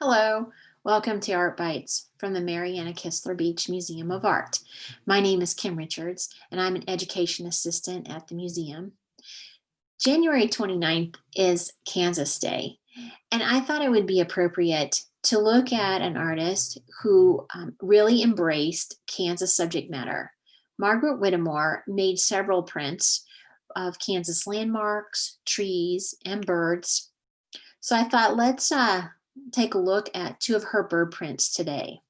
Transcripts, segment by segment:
Hello, welcome to Art Bytes from the Marianna Kistler Beach Museum of Art. My name is Kim Richards, and I'm an education assistant at the museum. January 29th is Kansas Day, and I thought it would be appropriate to look at an artist who really embraced Kansas subject matter. Margaret Whittemore made several prints of Kansas landmarks, trees, and birds. So I thought let's take a look at two of her bird prints today.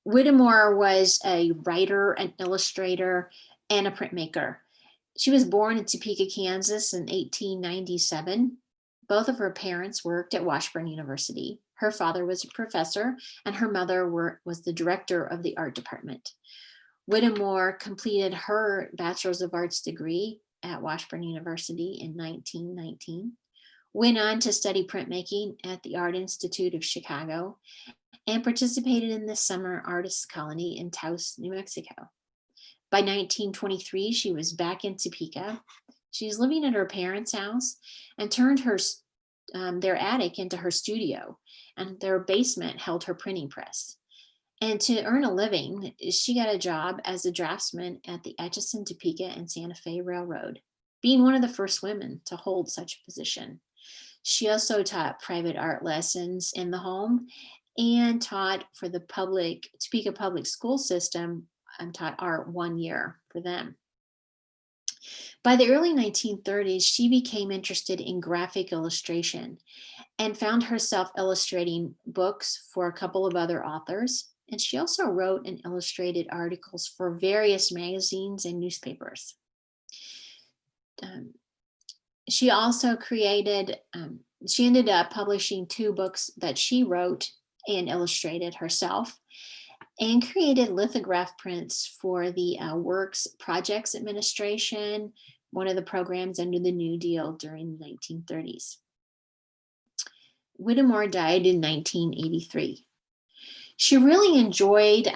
Whittemore was a writer, an illustrator, and a printmaker. She was born in Topeka, Kansas in 1897. Both of her parents worked at Washburn University. Her father was a professor, and her mother was the director of the art department. Whittemore completed her Bachelor's of Arts degree at Washburn University in 1919. Went on to study printmaking at the Art Institute of Chicago and participated in the summer artist colony in Taos, New Mexico. By 1923, she was back in Topeka. She was living at her parents' house and turned their attic into her studio, and their basement held her printing press. And to earn a living, she got a job as a draftsman at the Atchison, Topeka, and Santa Fe Railroad, being one of the first women to hold such a position. She also taught private art lessons in the home and taught for the Topeka public school system and taught art 1 year for them. By the early 1930s, she became interested in graphic illustration and found herself illustrating books for a couple of other authors. And she also wrote and illustrated articles for various magazines and newspapers. She also she ended up publishing 2 books that she wrote and illustrated herself, and created lithograph prints for the Works Projects Administration, one of the programs under the New Deal during the 1930s. Whittemore died in 1983. She really enjoyed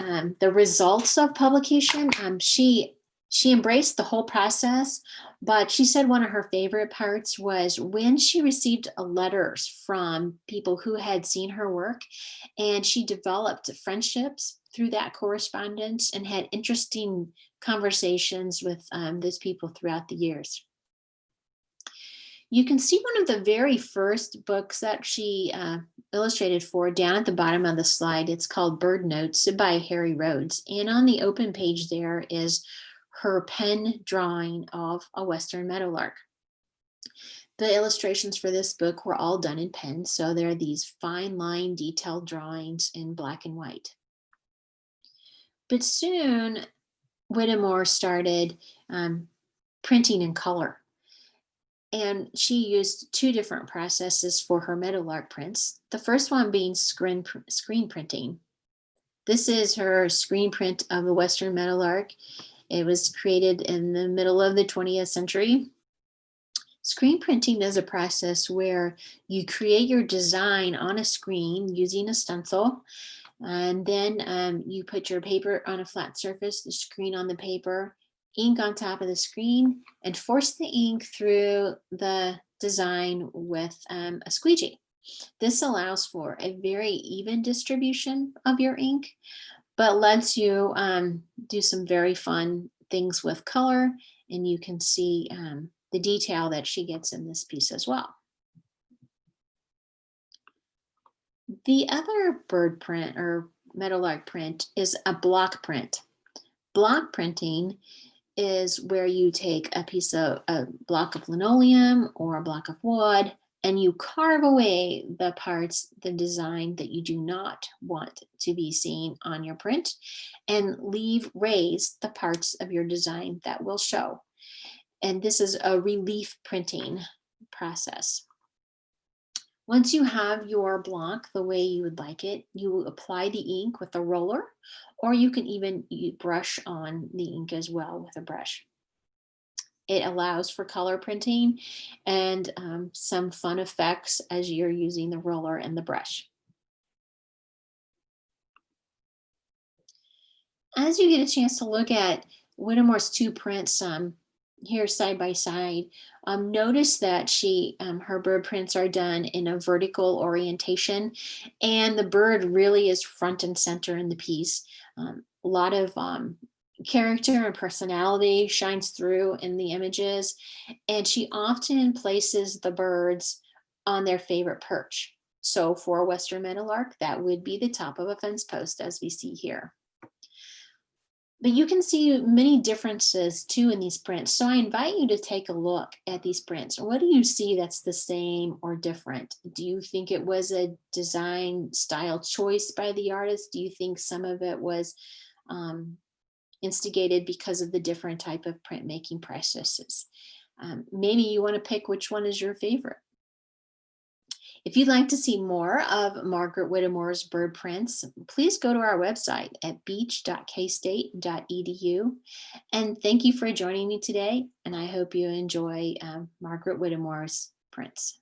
the results of publication. She embraced the whole process, but she said one of her favorite parts was when she received letters from people who had seen her work, and she developed friendships through that correspondence and had interesting conversations with those people throughout the years. You can see one of the very first books that she illustrated for down at the bottom of the slide. It's called Bird Notes by Harry Rhodes. And on the open page there is her pen drawing of a Western Meadowlark. The illustrations for this book were all done in pen, so there are these fine line detailed drawings in black and white. But soon, Whittemore started printing in color. And she used 2 different processes for her Meadowlark prints. The first one being screen printing. This is her screen print of the Western Meadowlark. It was created in the middle of the 20th century. Screen printing is a process where you create your design on a screen using a stencil, and then you put your paper on a flat surface, the screen on the paper, ink on top of the screen, and force the ink through the design with a squeegee. This allows for a very even distribution of your ink, but lets you do some very fun things with color, and you can see the detail that she gets in this piece as well. The other bird print or Meadowlark print is a block print. Block printing is where you take a block of linoleum or a block of wood, and you carve away the parts, the design that you do not want to be seen on your print, and leave raised the parts of your design that will show. And this is a relief printing process. Once you have your block the way you would like it, you apply the ink with a roller, or you can even brush on the ink as well with a brush. It allows for color printing and some fun effects as you're using the roller and the brush. As you get a chance to look at Whittemore's 2 prints, here side by side. Notice that her bird prints are done in a vertical orientation, and the bird really is front and center in the piece. A lot of character and personality shines through in the images, and she often places the birds on their favorite perch. So for a Western Meadowlark, that would be the top of a fence post, as we see here. But you can see many differences too in these prints. So I invite you to take a look at these prints. What do you see that's the same or different? Do you think it was a design style choice by the artist? Do you think some of it was um, instigated because of the different type of printmaking processes? Maybe you want to pick which one is your favorite. If you'd like to see more of Margaret Whittemore's bird prints, please go to our website at beach.kstate.edu. And thank you for joining me today. And I hope you enjoy Margaret Whittemore's prints.